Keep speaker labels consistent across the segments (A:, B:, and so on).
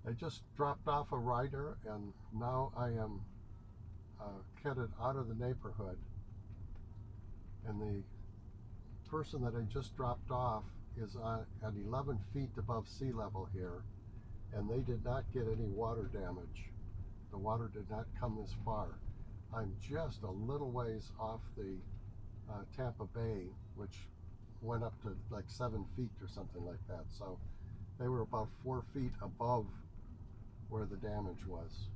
A: I just dropped off a rider and now I am headed out of the neighborhood. And the person that I just dropped off is at 11 feet above sea level here, and they did not get any water damage. The water did not come this far. I'm just a little ways off the Tampa Bay, which went up to like 7 feet or something like that. So they were about 4 feet above where the damage was.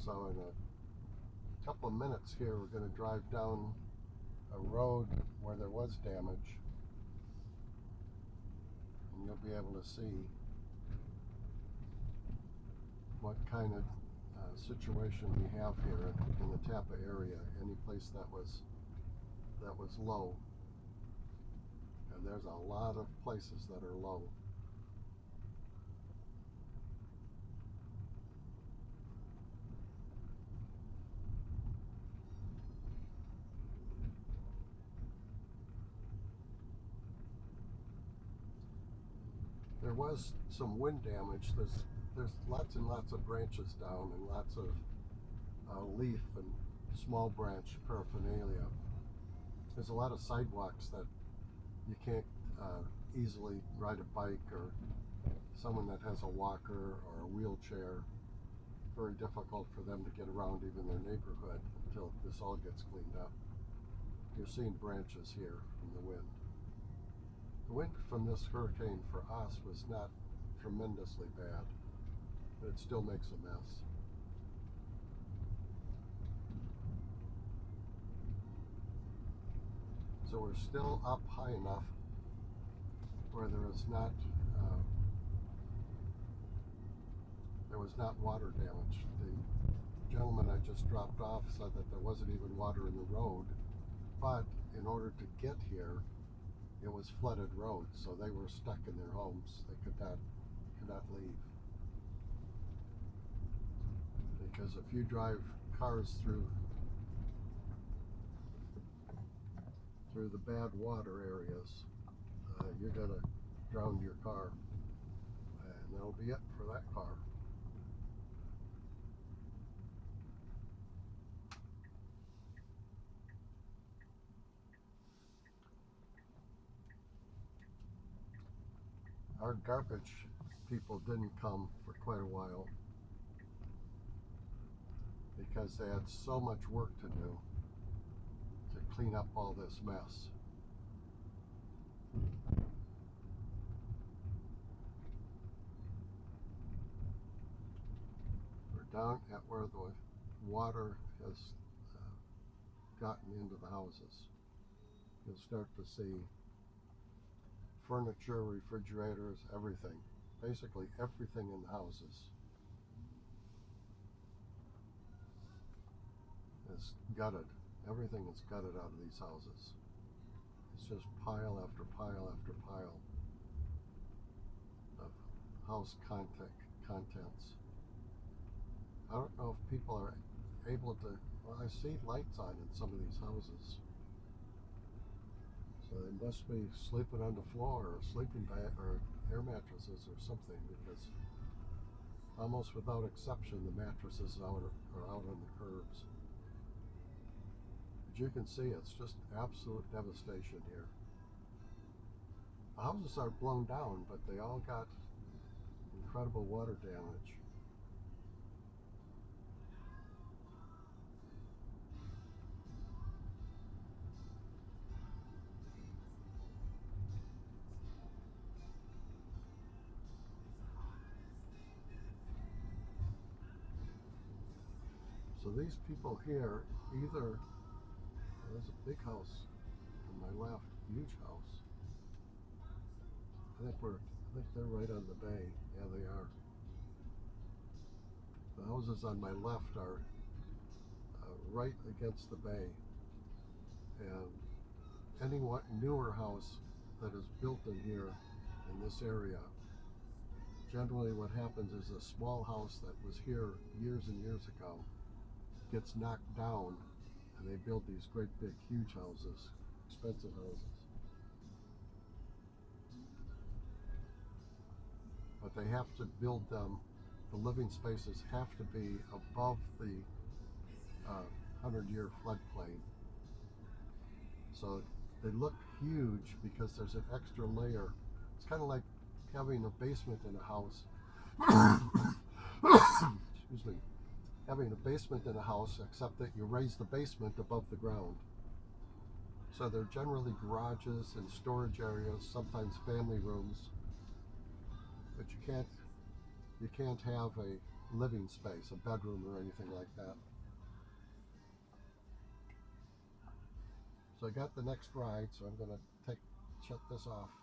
A: So in a couple of minutes here, we're going to drive down a road where there was damage, and you'll be able to see what kind of situation we have here in the Tampa area. Any place that was low, and there's a lot of places that are low. There was some wind damage. There's lots and lots of branches down and lots of leaf and small branch paraphernalia. There's a lot of sidewalks that you can't easily ride a bike, or someone that has a walker or a wheelchair. Very difficult for them to get around even their neighborhood until this all gets cleaned up. You're seeing branches here from the wind. The wind from this hurricane for us was not tremendously bad, but it still makes a mess. So we're still up high enough where there was not water damage. The gentleman I just dropped off said that there wasn't even water in the road, but in order to get here, it was flooded road, so they were stuck in their homes. They could not leave. Because if you drive cars through the bad water areas, you're gonna drown your car, and that'll be it for that car. Our garbage people didn't come for quite a while because they had so much work to do to clean up all this mess. We're down at where the water has gotten into the houses. You'll start to see furniture, refrigerators, everything. Basically everything in the houses is gutted. Everything is gutted out of these houses. It's just pile after pile after pile of house contents. I don't know if people are able to, well, I see lights on in some of these houses. So they must be sleeping on the floor, or sleeping bag, or air mattresses or something, because almost without exception the mattresses are out on the curbs. But you can see it's just absolute devastation here. The houses are blown down, but they all got incredible water damage. So these people here, either there's a big house on my left, huge house. I think they're right on the bay. Yeah, they are. The houses on my left are right against the bay, and any newer house that is built in here in this area, generally what happens is a small house that was here years and years ago gets knocked down, and they build these great big huge houses, expensive houses. But but they have to build them. The living spaces have to be above the 100-year floodplain. So they look huge because there's an extra layer. It's kind of like having a basement in a house. Excuse me. Having a basement in a house, except that you raise the basement above the ground. So they're generally garages and storage areas, sometimes family rooms, but you can't have a living space, a bedroom or anything like that. So I got the next ride, so I'm going to shut this off.